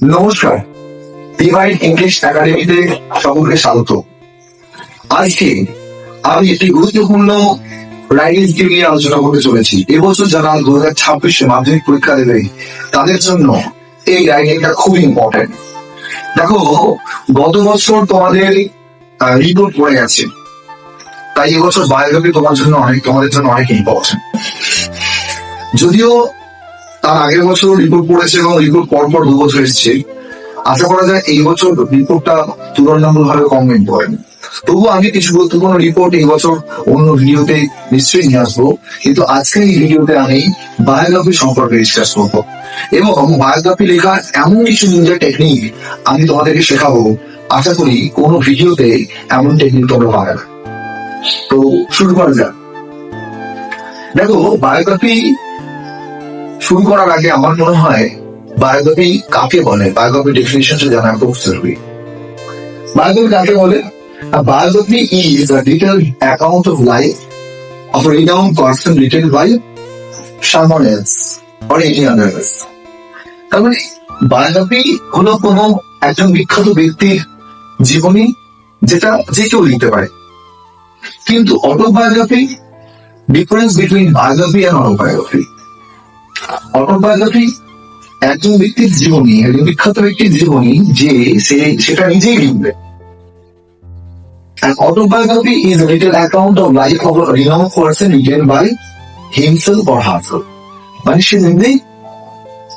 নমস্কার, divine English একাডেমিতে সকলকে স্বাগত। আজকে আমি একটি গুরুত্বপূর্ণ রাইটিং স্কিল নিয়ে আলোচনা করতে চলেছি। এবছর যারা 2026 মাধ্যমিক পরীক্ষা দেবে তাদের জন্য এই রাইটিংটা খুবই ইম্পর্টেন্ট। দেখো, গত বছর তোমাদের রিপোর্ট পড়ে গেছে, তাই এবছর বায়োগ্রাফি তোমাদের জন্য অনেক ইম্পর্টেন্ট। যদিও তার আগের বছর রিপোর্ট পড়েছে এবং রিপোর্ট পরপর 2 বছর এসেছে, আশা করা যায় এই বছর রিপোর্টটা তুলনামূলকভাবে কম ইম্পর্টেন্ট। তবু আমি কিছু গুরুত্বপূর্ণ রিপোর্ট এই বছর অন্য ভিডিওতে নিশ্চয়ই নিয়ে আসবো, কিন্তু আজকে এই ভিডিওতে আমি বায়োগ্রাফি সম্পর্কে ডিসকাস করবো এবং বায়োগ্রাফি লেখার এমন কিছু নিনজা টেকনিক আমি তোমাদেরকে শেখাবো। আশা করি কোনো ভিডিওতে এমন টেকনিক তোমরা পাবে না। তো শুরু করা যাক। দেখো, বায়োগ্রাফি শুরু করার আগে আমার মনে হয় বায়োগ্রাফি কাকে বলে, বায়োগ্রাফি ডেফিনিশনটা জানা খুব জরুরি। বায়োগ্রাফি কাকে বলে? A biography is a detailed account of life of a renowned person written by someone else or any other else. তার মানে বায়োগ্রাফি হলো কোনো একজন বিখ্যাত ব্যক্তির জীবনী, যেটা যে কেউ লিখতে পারে। কিন্তু autobiography, difference between biography and autobiography. Autobiography একজন ব্যক্তির জীবনী, একজন বিখ্যাত ব্যক্তির জীবনী যে সেটা নিজেই লিখবে। An autobiography is a detailed account of life of a renowned person written by himself or herself. মানে সে নিজেই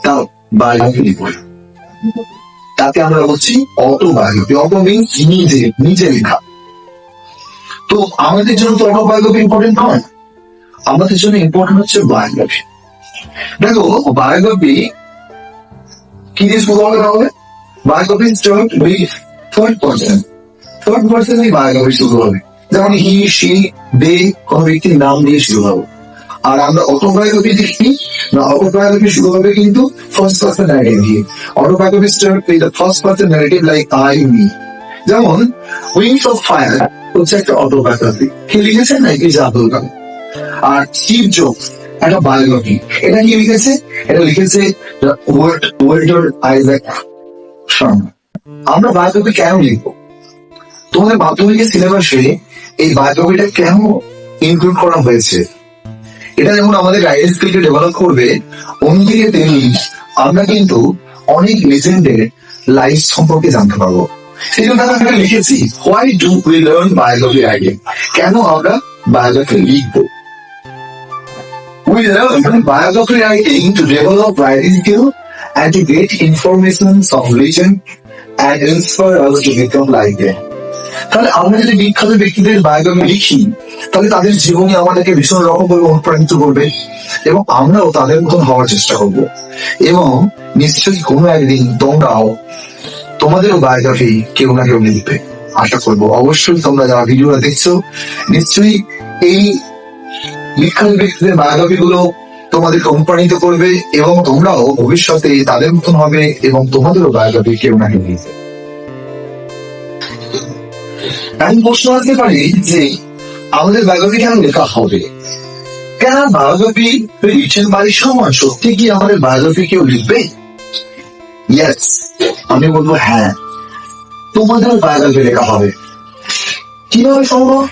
তার বায়োগ্রাফি লিখবে, তাকে আমরা বলছি অটোবায়োগ্রাফি। অটো মিন্স নিজে লেখা। তো আমাদের জন্য তো অটোবায়োগ্রাফি ইম্পর্টেন্ট নয়, আমাদের জন্য ইম্পর্টেন্ট হচ্ছে বায়োগ্রাফি। দেখো, বায়োগ্রাফি কি দিয়ে শুরু হবে? তাহলে biography start with third person এই বায়োগ্রাফি শুরু হবে। যেমন হি, সি, দে, কোন ব্যক্তির নাম দিয়ে শুরু হবে। আর আমরা অটোবায়োগ্রাফি দেখি না, অটোবায়োগ্রাফি শুরু হবে কিন্তু ফার্স্ট পার্সন ন্যারেটিভ দিয়ে। Autobiography start with the first person narrative like I, me. যেমন উইংস অফ ফায়ার হচ্ছে একটা অটোবায়োগ্রাফি, কে লিখেছেন? না এপিজে আব্দুল কালাম। আর স্টিভ জবস একটা বায়োগ্রাফি, এটা কি লিখেছে? এটা লিখেছে ওয়াল্টার আইজ্যাক শার্মা। আমরা বায়োগ্রাফি কেন লিখবো? তোমাদের মাধ্যমিকের সিলেবাসে এই বায়োগ্রাফিটা কেন ইনক্লুড করা হয়েছে? এটা যেমন আমাদের রাইটিং স্কিলকে ডেভেলপ করবে, অন্যদিকে তেমনি আমরা কিন্তু অনেক লেজেন্ডের লাইফ সম্পর্কে জানতে পারবো। সেই জন্য আমরা লিখেছি why do we learn biography writing. কেন আমরা বায়োগ্রাফি লিখবো? We learn biography writing to develop writing skill and to get information from legend and inspire us to become like them. তাহলে আমরা যদি বিখ্যাত ব্যক্তিদের বায়োগ্রাফি লিখি, তাহলে তাদের জীবনী আমাদেরকে ভীষণ রকম ভাবে অনুপ্রাণিত করবে এবং আমরাও তাদের মতন হওয়ার চেষ্টা করব। এবং নিশ্চয়ই কোনো একদিন তোমরাও তোমাদেরও বায়োগ্রাফি কেউ না কেউ লিখবে, আশা করবো। অবশ্যই তোমরা যারা ভিডিওটা দেখছো, নিশ্চয়ই এই বিখ্যাত ব্যক্তিদের বায়োগ্রাফি গুলো তোমাদেরকে অনুপ্রাণিত করবে এবং তোমরাও ভবিষ্যতে তাদের মতন হবে এবং তোমাদেরও বায়োগ্রাফি কেউ না কেউ লিখবে। এখন প্রশ্ন আসতে পারে যে আমাদের বায়োগ্রাফি কেন লেখা হবে? কেন বায়োগ্রাফি লিখছেন বাড়ির সময় সত্যি কি আমাদের বায়োগ্রাফি কেউ লিখবে? ইয়েস, আমি বলবো হ্যাঁ, তোমাদের বায়োগ্রাফি লেখা হবে। কিভাবে সম্ভব?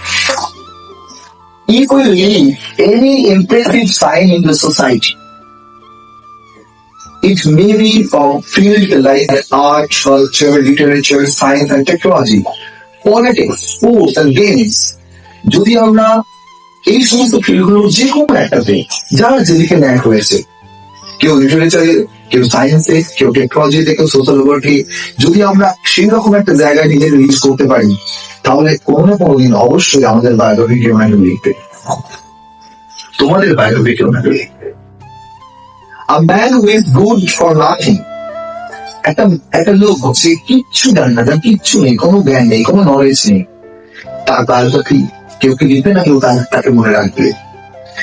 If we leave any impressive sign in the society, it may be from field like art, culture, literature, science and technology, politics, sports and games. যদি আমরা এই সমস্ত ফিল্ডগুলোর যে কোনো একটাতে যারা যেদিকে ন্যায় হয়েছে, কেউ লিটারেচারে, কেউ সায়েন্সে, কেউ টেকনোলজিতে, কেউ সোশ্যাল ওয়ার্কে, যদি আমরা সেই রকম একটা জায়গায় নিজেকে রিচ করতে পারি, তাহলে কোনো না কোনোদিন অবশ্যই আমাদের বায়োগ্রাফি কেউ না কেউ লিখবে, তোমাদের বায়োগ্রাফি কেউ না কেউ লিখবে। A man who is good for nothing, একটা লোক হচ্ছে কিচ্ছু জানে না, তার কিচ্ছু নেই, কোনো জ্ঞান নেই, কোনো নলেজ নেই, তার বায়োগ্রাফি কেউ কি লিখবে না কেউ তাকে মনে রাখবে?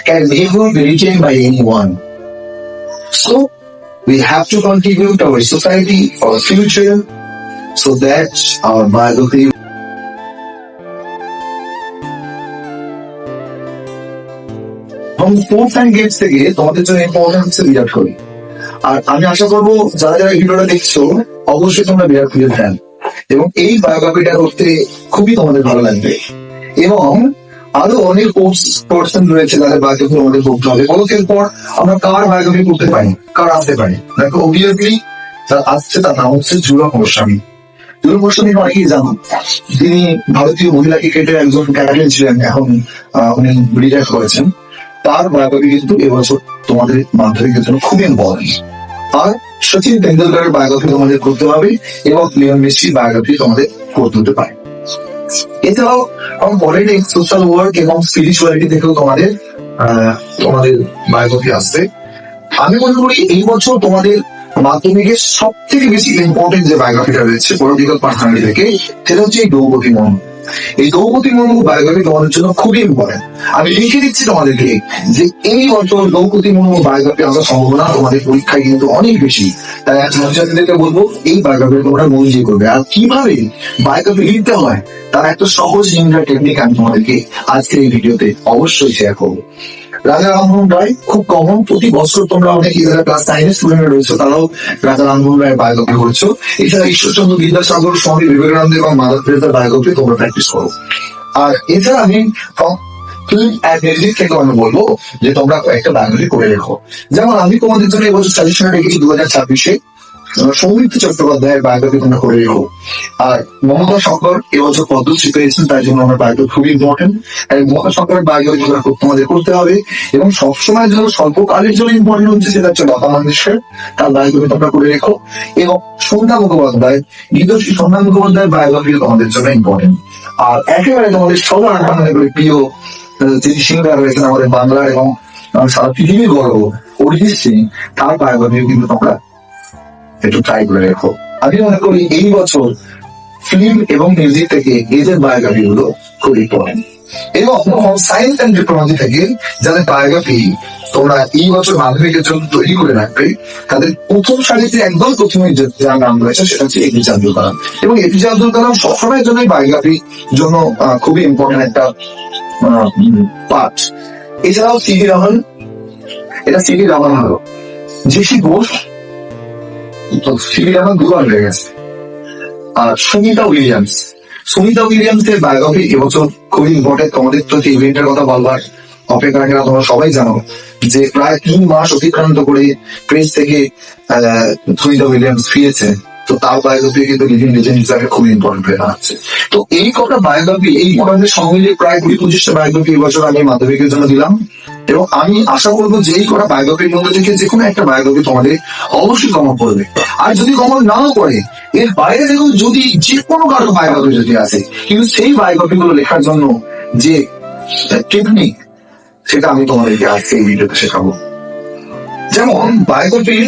Can never be written by anyone. So we have to contribute to our society, our future, so that our biography sports and games থেকে তোমাদের জন্য ইম্পর্টেন্ট হচ্ছে বিরাট কোহলি। আর আমি আশা করবো যারা যারা ভিডিওটা দেখছো অবশ্যই তোমরা বিরাট কোহলির ফ্যান, এবং এই বায়োগ্রাফিটা করতে খুবই তোমাদের ভালো লাগবে। এবং আরো অনেক পার্সন রয়েছে যাদের বায়োগ্রাফি আমাদের করতে হবে। বলতের পর আমরা কার বায়োগ্রাফি করতে পারি, কার আসতে পারি? দেখো অবভিয়াসলি যার আসছে তার নাম হচ্ছে ঝুলন গোস্বামী। ঝুলন গোস্বামী অনেকেই জানো, তিনি ভারতীয় মহিলা ক্রিকেটের একজন ক্যাপ্টেন ছিলেন, এখন উনি রিটায়ার করেছেন। তার বায়োগ্রাফি কিন্তু এবছর তোমাদের মাধ্যমিকের জন্য খুবই ইম্পর্টেন্ট। আর সচিন তেন্ডুলকারের বায়োগ্রাফি তোমাদের করতে হবে, এবং লিওনেল মেসির বায়োগ্রাফি তোমাদের করতে হতে পারে। এছাড়াও পলিটিক্স, সোশ্যাল ওয়ার্ক এবং স্পিরিচুয়ালিটি থেকেও তোমাদের বায়োগ্রাফি আসছে। আমি মনে করি এই বছর তোমাদের মাধ্যমিকের সব থেকে বেশি ইম্পর্টেন্ট যে বায়োগ্রাফিটা রয়েছে পলিটিক্যাল পার্সোনালিটি থেকে, সেটা হচ্ছে এই দ্রৌপদী মুর্মু। এই দ্রৌপদী মুর্মু বায়োগ্রাফি তোমাদের জন্য খুবই ইম্পর্টেন্ট। আমি লিখে দিচ্ছি তোমাদেরকে যে এই বছর দ্রৌপদী মুর্মু বায়োগ্রাফি আসার সম্ভাবনা তোমাদের পরীক্ষায় কিন্তু অনেক বেশি। তাই ছাত্রছাত্রীদেরকে বলবো এই বায়োগ্রাফি তোমরা মনোযোগ করবে। আর কিভাবে বায়োগ্রাফি লিখতে হয় তার একটা সহজ ইংরেজি টেকনিক আমি তোমাদেরকে আজকের এই ভিডিওতে অবশ্যই শেয়ার করবো। রাজা রামমোহন রায় খুব কমন, প্রতি বছর তোমরা অনেকে যারা ক্লাস 9 এর স্টুডেন্ট রয়েছে তারাও রাজা রামমোহন রায়ের বায়োগ্রাফি করেছো। এছাড়া ঈশ্বরচন্দ্র বিদ্যাসাগর, স্বামী বিবেকানন্দ এবং মাদার তেরেসার বায়োগ্রাফি তোমরা প্র্যাকটিস করো। আর এছাড়া আমি মিউজিক থেকে আমি বলবো যে তোমরা একটা বায়োগ্রাফি করে রেখো। যেমন আমি তোমাদের জন্য এবছর সাজেশন রেখেছি 2026-এ সৌমিত্র চট্টোপাধ্যায়ের বায়োগ্রাফি তোমরা করে রেখো। আর মমতা শঙ্কর এবছর পদ্মশ্রী পেয়েছেন, তাই জন্য আমার বায়োগ্রাফি খুবই ইম্পর্টেন্ট। মমতা শঙ্করের বায়োগ্রাফি তোমাদের করতে হবে, এবং সবসময়ের জন্য স্বল্পকালের জন্য ইম্পর্টেন্ট হচ্ছে সেটা হচ্ছে লতা মঙ্গেশকর, তার বায়োগ্রাফি তোমরা করে রেখো। এবং সন্ধ্যা মুখোপাধ্যায়, গীতশ্রী সন্ধ্যা মুখোপাধ্যায়ের বায়োগ্রাফি তোমাদের জন্য ইম্পর্টেন্ট। আর একেবারে তোমাদের সবার প্রিয় যিনি সিঙ্গার রয়েছেন আমাদের বাংলার এবং সারা পৃথিবীর গর্ব অরিজিৎ সিং, তার বায়োগ্রাফি কিন্তু তোমরা একটু ট্রাই করে রেখো। আমি মনে করি এই বছর ফিল্ম এবং মিউজিক থেকে এদের বায়োগ্রাফি গুলো খুব ইম্পর্টেন্ট। এবং সায়েন্স অ্যান্ড টেকনোলজি থেকে যাদের বায়োগ্রাফি তোমরা এই বছর মাধ্যমিকের জন্য তৈরি করে রাখবে, তাদের প্রথম সারিতে একদম প্রথমে যার নাম রয়েছে সেটা হচ্ছে এপিজে আব্দুল কালাম। এবং এপিজে আব্দুল কালাম সবসময়ের জন্য বায়োগ্রাফির জন্য খুবই ইম্পর্টেন্ট একটা পার্ট। এছাড়াও সিভি রমন, এটা সিভি রমন হলো জেসি ঘোষ, সিভি রমন দুবার হয়ে গেছে। আর সুমিতা উইলিয়ামস এর বায়োগ্রাফি এবছর খুবই ইম্পর্টেন্ট। তোমাদের তো ইভেন্টের কথা বলবার অপেক্ষা রাখে না, তোমরা সবাই জানো যে প্রায় 3 মাস অতিক্রান্ত করে প্রেস থেকে সুমিতা উইলিয়ামস ফিরেছে। তো তার বায়োগ্রাফি কিন্তু লিভিং লেজেন্ড হিসাবে খুবই ইম্পর্টেন্ট হয়ে দাঁড়াচ্ছে। তো এই কটা বায়োগ্রাফি, এই ইম্পর্টেন্টের সঙ্গে প্রায় 20-25টা বায়োগ্রাফি এবছর আমি মাধ্যমিকের জন্য দিলাম। এবং আমি আশা করবো যে এই কটা বায়োগ্রাফির মধ্যে থেকে যে কোনো একটা বায়োগ্রাফি তোমাদের অবশ্যই কমন পড়বে। আর যদি কমন নাও পড়ে, এর বাইরে দেখো যদি যে কোনো কারো বায়োগ্রাফি যদি আসে, কিন্তু সেই বায়োগ্রাফি গুলো লেখার জন্য যে টেকনিক, সেটা আমি তোমাদেরকে আজকে এই ভিডিওতে শেখাবো। যেমন বায়োগ্রাফি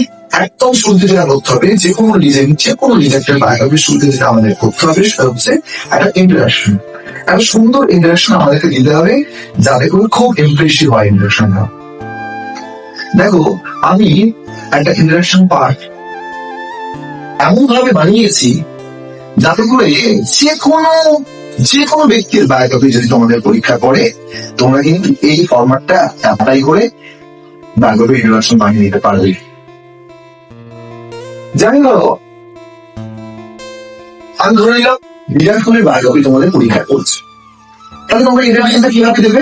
একদম শুরুতে যেটা করতে হবে, যে কোনো ডিজেক্টের বায়োগ্রাফি শুরুতে যেটা আমাদের করতে হবে সেটা হচ্ছে একটা ইন্ট্রোডাকশন। একটা সুন্দর ইন্ট্রোডাকশন আমাদেরকে দিতে হবে, যাতে করে খুব ইমপ্রেসিভ হয় ইন্ট্রোডাকশনটা। দেখো আমি একটা ইন্ট্রোডাকশন পার্ট এমন ভাবে বানিয়েছি যাতে করে যে কোনো ব্যক্তির বায়োগ্রাফি যদি তোমাদের পরীক্ষা করে, তোমরা কিন্তু এই ফরম্যাটটা অ্যাপ্লাই করে বায়োগ্রাফি ইন্ট্রোডাকশন বানিয়ে নিতে পারবে। জানি ধরো আমি ধরে নিলাম বিরাট কোহলির বায়োগ্রাফি তোমাদের পরীক্ষা করছে, তাহলে তোমরা ইন্ট্রোডাকশনটা কিভাবে দেবে?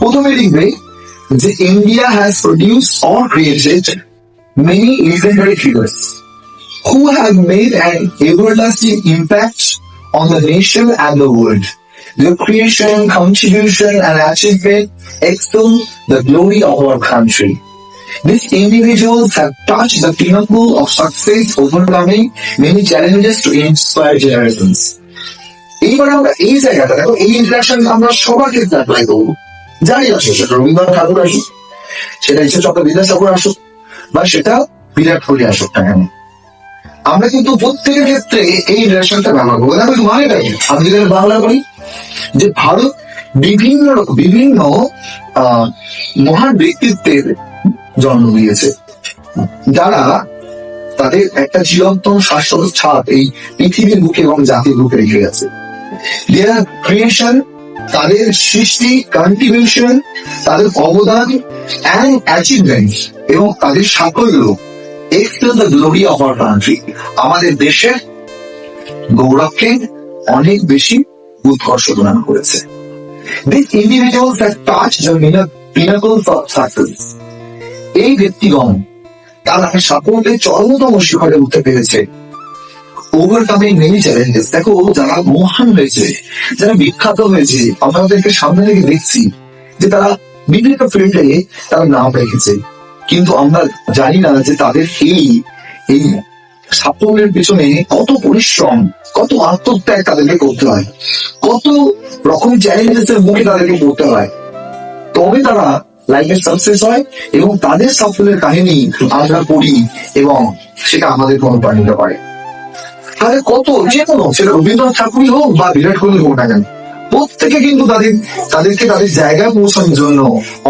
প্রথমে লিখবে যে India has produced or created many legendary figures who have made an everlasting impact on the nation and the world. Their creation, contribution and achievement extol the glory of our country. These individuals have touched the pinnacle of success, overcoming many challenges to inspire generations. এইবার আমরা এই জায়গাটা দেখো, এই interaction আমরা সবার ক্ষেত্রে apply করবো। যাই আসো, সেটা রবীন্দ্রনাথ ঠাকুর আসুক, সেটা ঈশ্বরচন্দ্র বিদ্যাসাগর আসুক, বা সেটা বিরাট কোহলি আসুক না কেন, আমরা কিন্তু প্রত্যেকের ক্ষেত্রে এই ইন্ট্রাকশনটা ব্যবহার করবো। দেখো মানেটা কি, আমি যদি বাংলা বলি যে ভারত বিভিন্ন মহান ব্যক্তিত্বের জন্ম দিয়েছে, যারা তাদের একটা চিরন্তন শাশ্বত ছাপ এই পৃথিবীর বুকে এবং জাতির বুকে রেখে গেছে। দেয়ার ক্রিয়েশন, তাদের সৃষ্টি, কন্ট্রিবিউশন, তাদের অবদান অ্যান্ড অ্যাচিভমেন্ট এবং তাদের সাফল্য extol the glory of our country. আমাদের দেশের গৌরবকে অনেক বেশি উৎকর্ষ প্রদান করেছে। These individuals have touched the pinnacles of success. এই ব্যক্তিগণ তারা সাফল্যের চরমতম শিখরে উঠতে পেরেছে। Overcoming many challenges. দেখো, যারা মহান হয়েছে, যারা বিখ্যাত হয়েছে, আমরা তাদেরকে সামনে থেকে দেখছি যে তারা বিভিন্ন ফিল্ডে তারা নাম রেখেছে, কিন্তু আমরা জানি না যে তাদের এই সাফল্যের পিছনে কত পরিশ্রম, কত আত্মত্যাগ তাদেরকে করতে হয়, কত রকম চ্যালেঞ্জেস এর মুখে তাদেরকে পড়তে হয়, তবে তারা লাইফে সাকসেস হয় এবং তাদের সাফল্যের কাহিনী আমরা পড়ি এবং সেটা আমাদের অনুপ্রাণিত করে। তাদের কত, যে কোনো, সেটা রবীন্দ্রনাথ ঠাকুরই হোক বা বিরাট কোহলি হোক না কেন, প্রত্যেকে কিন্তু তাদেরকে তাদের জায়গায় পৌঁছানোর জন্য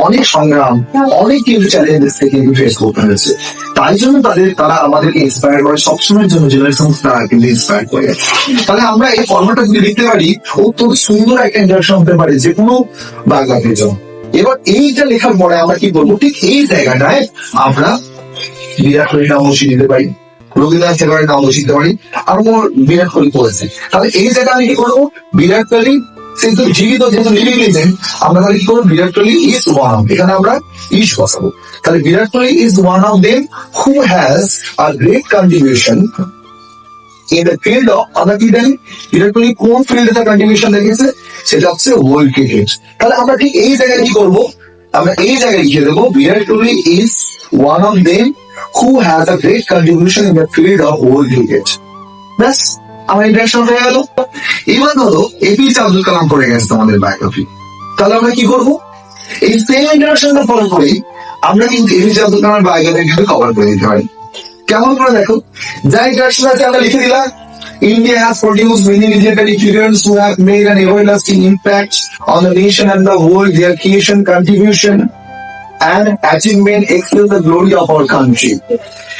অনেক সংগ্রাম, অনেক কিন্তু চ্যালেঞ্জেস থেকে কিন্তু ফেস করতে হয়েছে। তাই জন্য তারা আমাদেরকে ইন্সপায়ার করে, সবসময়ের জন্য জেনারেশন তারা কিন্তু ইন্সপায়ার করে। তাহলে আমরা এই ফর্মাটা যদি লিখতে পারি, অত্যন্ত সুন্দর একটা ইন্টারাকশন হতে পারে যে কোনো বায়োগ্রাফির জন্য। এবার এইটা লেখার পরে আমরা কি বলবো, ঠিক এই জায়গাটায় আমরা বিরাট কোহলির নাম বসিয়ে দিতে পারি, রবীন্দ্রনাথ ঠাকুরের নাম বসিয়ে দিতে পারি, আর বিরাট কোহলি করেছে। তাহলে এই জায়গায় আমি কি করবো, বিরাট কোহলি কিন্তু জীবিত, যেহেতু লিভিং লিজেন্ড, আমরা তাহলে কি করবো, Virat Kohli is one of, এখানে আমরা ইজ বসাবো। তাহলে Virat Kohli is one of them who has a great contribution in the field of, আমরা কি জানি বিরাট কোহলি কোন ফিল্ডে তার কন্ট্রিবিউশন রেখেছে, সেটা হচ্ছে ওয়ার্ল্ড ক্রিকেট। তাহলে আমরা ঠিক এই জায়গায় কি করবো, আমরা এই জায়গায় লিখে দেবো Virat Kohli is one of them who has a great contribution in the field of world cricket. ব্যাস, আমার ইন্টারেকশন হয়ে গেল। এবার ধরো এপিজে আব্দুল কালাম পড়ে গেছে তোমাদের বায়োগ্রাফি, তাহলে আমরা কি করবো, এই সেম ইন্টারেকশনটা ফলো করে আমরা কিন্তু এপিজে আব্দুল কালামের বায়োগ্রাফি কিন্তু কভার করে দিতে পারি। কেমন করে দেখো, যা ইন্টারেকশন আছে আমরা লিখে দিলাম, India has produced many legendary figures who have made an everlasting impact on the nation and the world. Their creation, contribution and achievement excel the glory of our country.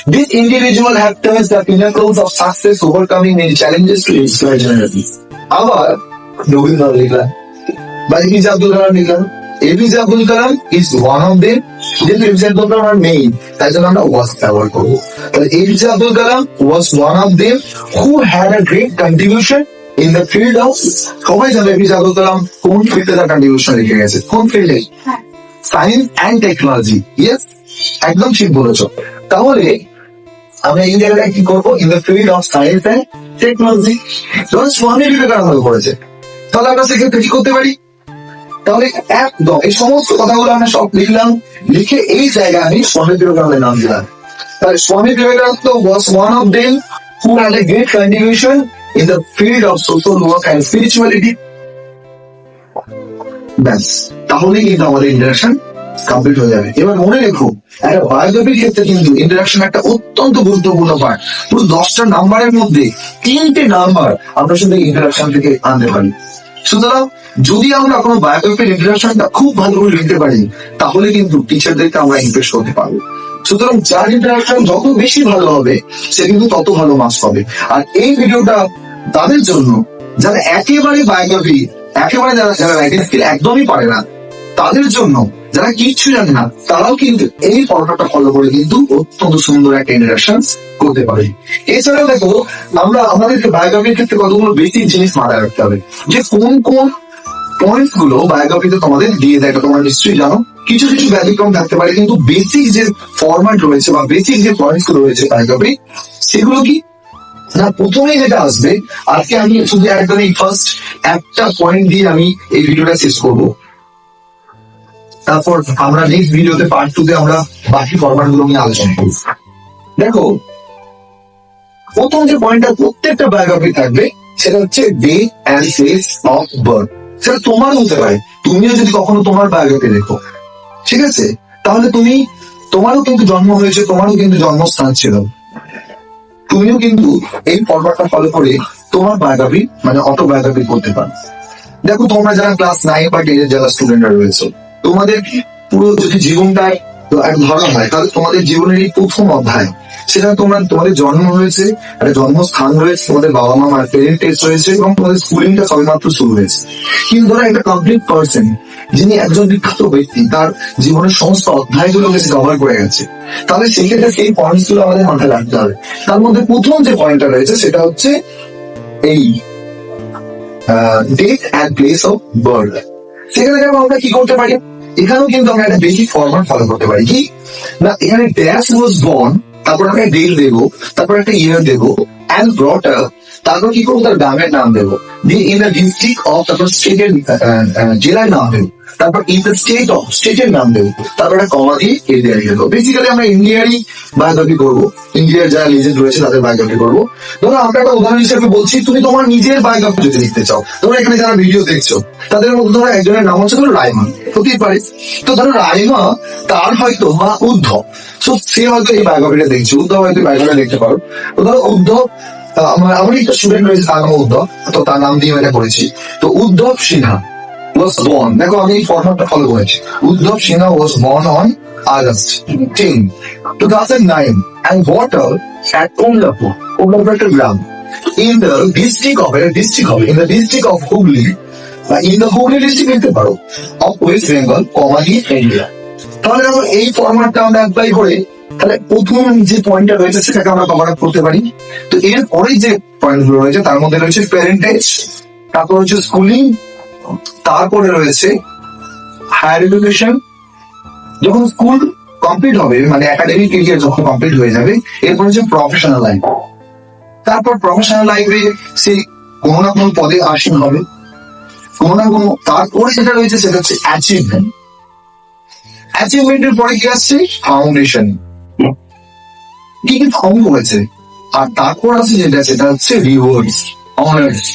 This individual have touched the pinnacles of success, overcoming many challenges to inspire generations. আবার রবীন্দ্রনাথ লিখলাম বা APJ Abdul Kalam লিখলাম। APJ Abdul Kalam is one of them, যেহেতু APJ Abdul Kalam আমার main, তাই জন্য আমরা ওয়াজ ব্যবহার করবো। তাহলে APJ Abdul Kalam was one of them who had a great contribution in the field of, সবাই জানে এপিজে আব্দুল কালাম কোন ফিল্ডে তার কন্ট্রিবিউশন রেখে গেছে, কোন ফিল্ডে, সায়েন্স অ্যান্ড টেকনোলজি। ইয়েস, একদম ঠিক বলেছো। তাহলে আমরা এই জায়গায় কি করবো, in the field of science and technology. যখন স্বামী বিবেকানন্দ করেছে, তাহলে আমরা সেক্ষেত্রে কি করতে পারি, তাহলে একদম এই সমস্ত কথাগুলো আমরা সব লিখলাম, লিখে এই জায়গায় আমি স্বামী বিবেকানন্দের নাম দিলাম। তাহলে Swami Vivekananda was one of them who had a great contribution in the field of social work and spirituality. ব্যাস, তাহলে কিন্তু আমাদের ইন্টারাকশন কমপ্লিট হয়ে যাবে। এবার মনে রেখো, একটা বায়োগ্রাফির ক্ষেত্রে কিন্তু ইন্টারাকশন একটা অত্যন্ত গুরুত্বপূর্ণ পার্ট। পুরো 10টা নাম্বারের মধ্যে 3টে নাম্বার আমরা শুধু ইন্টারাকশন থেকে আনতে পারি। সুতরাং যদি আমরা কোনো বায়োগ্রাফির ইন্টারাকশনটা খুব ভালো করে লিখতে পারি, তাহলে কিন্তু টিচারদেরকে আমরা ইমপ্রেস করতে পারবো। সুতরাং যার ইন্টারাকশন যত বেশি ভালো হবে, সে কিন্তু তত ভালো মার্কস পাবে। আর এই ভিডিওটা তাদের জন্য যারা একেবারে বায়োগ্রাফি, একেবারে যারা রাইটিং স্কিল একদমই পারে না, তাদের জন্য, যারা কিচ্ছু জানে না, তারাও কিন্তু এই ফর্মাটটা ফলো করে কিন্তু অত্যন্ত সুন্দর একটা ইন্টারাকশন করতে পারে। এছাড়াও দেখো, আমরা আমাদেরকে বায়োগ্রাফির ক্ষেত্রে কতগুলো বেসিক জিনিস মাথায় রাখতে হবে, যে কোন কোন পয়েন্ট গুলো বায়োগ্রাফিতে তোমাদের দিয়ে দেয়, তোমরা নিশ্চয়ই জানো। কিছু কিছু ব্যতিক্রম থাকতে পারে, কিন্তু বেসিক যে ফরম্যাট রয়েছে বা বেসিক যে পয়েন্টস গুলো রয়েছে বায়োগ্রাফি, সেগুলো কি না, প্রথমেই যেটা আসবে, আজকে আমি শুধু একদমই ফার্স্ট একটা পয়েন্ট দিয়ে আমি এই ভিডিওটা শেষ করবো। তারপর আমরা নেক্সট ভিডিওতে পার্ট 2 তে আমরা বাকি ফরম্যাট গুলো নিয়ে আলোচনা করব। দেখো, প্রথম যে পয়েন্টটা প্রত্যেকটা বায়োগ্রাফি থাকবে, সেটা হচ্ছে day and place of birth. সেটা তোমার হতে পারে, তুমিও যদি কখনো তোমার বায়োগ্রাফি লেখো, ঠিক আছে, তাহলে তোমারও কিন্তু জন্ম হয়েছে, তোমারও কিন্তু জন্মস্থান ছিল, তুমিও কিন্তু এই ফরম্যাটটা ফলো করে তোমার বায়োগ্রাফি মানে অটোবায়োগ্রাফি করতে পারো। দেখো, তোমরা যারা ক্লাস 9 বা 10 এর যারা স্টুডেন্টরা রয়েছে, তোমাদের পুরো যদি জীবনটায় তো এক ধরা হয়, তাহলে তোমাদের জীবনের এই প্রথম অধ্যায়, সেটা তোমাদের জন্ম হয়েছে, একটা জন্মস্থান রয়েছে, তোমাদের বাবা মা মানে পেরেন্টেজ রয়েছে, এবং তোমাদের স্কুলিংটা সবেমাত্র শুরু হয়েছে। কিন্তু ধরো একটা কমপ্লিট পার্সন, যিনি একজন বিখ্যাত ব্যক্তি, তার জীবনের সমস্ত অধ্যায়গুলোকে কভার করে গেছে, তাহলে সেক্ষেত্রে সেই পয়েন্টস গুলো আমাদের মাথায় রাখতে হবে। তার মধ্যে প্রথম যে পয়েন্টটা রয়েছে সেটা হচ্ছে এই date and place of birth. সেখানে যেমন আমরা কি করতে পারি, এখানেও কিন্তু আমরা একটা বেসিক ফরম্যাট ফলো করতে পারি। কি না, এখানে ড্যাশ ওয়াজ বর্ন, তারপর আমরা ডেট দেবো, তারপর একটা ইয়ার দেবো, অ্যান্ড ব্রট আপ, তারপর কি করবো, তার গ্রামের নাম দেবো, দিয়ে ইন দ্য ডিস্ট্রিক্ট অফ, তারপর স্টেটের জেলার নাম দেবো, তারপর ইন দ্য স্টেট অফ, স্টেটের নাম দেবো, তারপর একটা কমা দিয়ে এরিয়া দেবো। বেসিক্যালি আমরা ইন্ডিয়ারই বায়োগ্রাফি করবো, ইন্ডিয়ার যারা লিজেন্ড রয়েছে তাদের বায়োগ্রাফি করবো। ধরো আমরা একটা উদাহরণ হিসেবে বলছি, তুমি তোমার নিজের বায়োগ্রাফি যদি লিখতে চাও, তোমরা এখানে যারা ভিডিও দেখছো তাদের মধ্যে ধরো একজনের নাম হচ্ছে ধরো রাইমা, হতেই পারে। তো ধরো রাইমা, তার হয়তো বা উদ্ধব, তো সে হয়তো এই বায়োগ্রাফিটা দেখছে, উদ্ধব হয়তো বায়োগ্রাফিটা দেখতে পারো। তো ধরো উদ্ধব, আমার একটা স্টুডেন্ট রয়েছে তার নাম উদ্ধব, তো তার নাম দিয়ে এটা করেছি। তো উদ্ধব সিনহা was born, দেখো আমি এই ফরম্যাটটা ফলো করেছি। Uddhav Sinha was born on August 10, 2009 and water at Omlapur, Omlapur একটা গ্রাম, in the district of, in the district of Hooghly, in the Hooghly district লিখতে পারো, of West Bengal, কমাদি ইন্ডিয়া। তাহলে দেখো এই ফরম্যাটটা আমরা অ্যাপ্লাই করে, তাহলে প্রথম যে পয়েন্টটা রয়েছে সেটাকে আমরা কভার আপ করতে পারি। তো এরপরে যে পয়েন্ট গুলো রয়েছে তার মধ্যে রয়েছে প্যারেন্টেজ, তারপর হচ্ছে স্কুলিং, তারপরে রয়েছে হায়ার এডুকেশন, যখন স্কুল কমপ্লিট হবে মানে একাডেমিক কেরিয়ার যখন কমপ্লিট হয়ে যাবে, এরপর হচ্ছে প্রফেশনাল লাইফ, তারপর প্রফেশনাল লাইফে সে কোনো না কোনো পদে আসীন হবে, কোনো না কোনো, তারপরে যেটা রয়েছে সেটা হচ্ছে অ্যাচিভমেন্ট, অ্যাচিভমেন্টের পরে কি আসছে ফাউন্ডেশন, কি কি ফর্ম হয়েছে, আর তারপর আছে যেটা সেটা হচ্ছে রিওয়ার্ডস, অনার্স।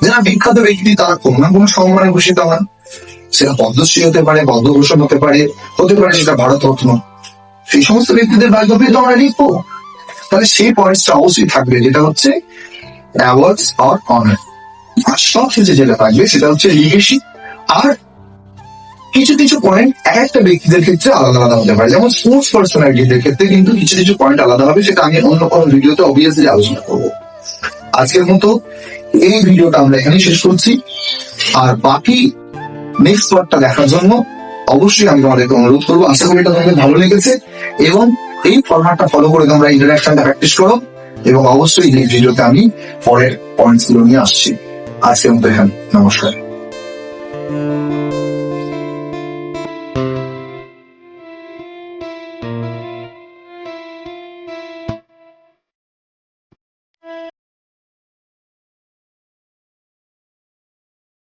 যারা বিখ্যাত ব্যক্তি তারা কোনো না কোনো সম্মানে ভূষিত হন, সেটা পদ্মশ্রী হতে পারে, পদ্মভূষণ হতে পারে, সেটা ভারতরত্ন। সেই সমস্ত ব্যক্তিদের বায়োগ্রাফি তো আমরা লিখবো, তাহলে সেই পয়েন্টসটা অবশ্যই থাকবে, যেটা হচ্ছে অ্যাওয়ার্ডস অর অনার। আর সবশেষে যেটা থাকবে সেটা হচ্ছে লিগেসি। আর কিছু কিছু পয়েন্ট এক একটা ব্যক্তিদের ক্ষেত্রে আলাদা আলাদা হতে পারে, যেমন স্পোর্টস পার্সোনালিটিদের ক্ষেত্রে কিন্তু কিছু কিছু পয়েন্ট আলাদা হবে, সেটা আমি অন্য কোনো ভিডিওতে অবভিয়াসলি আলোচনা করবো। আজকের মতো এই ভিডিওটা আমরা এখানেই শেষ করছি, আর বাকি নেক্সট পার্টটা দেখার জন্য অবশ্যই আমি তোমাদেরকে অনুরোধ করবো। আশা করি এটা তোমাদের ভালো লেগেছে, এবং এই ফরম্যাটটা ফলো করে তোমরা ইন্টারাকশনটা প্র্যাকটিস করো, এবং অবশ্যই এই ভিডিওতে আমি পরের পয়েন্টস গুলো নিয়ে আসছি। আজকের মতো এখানে, নমস্কার।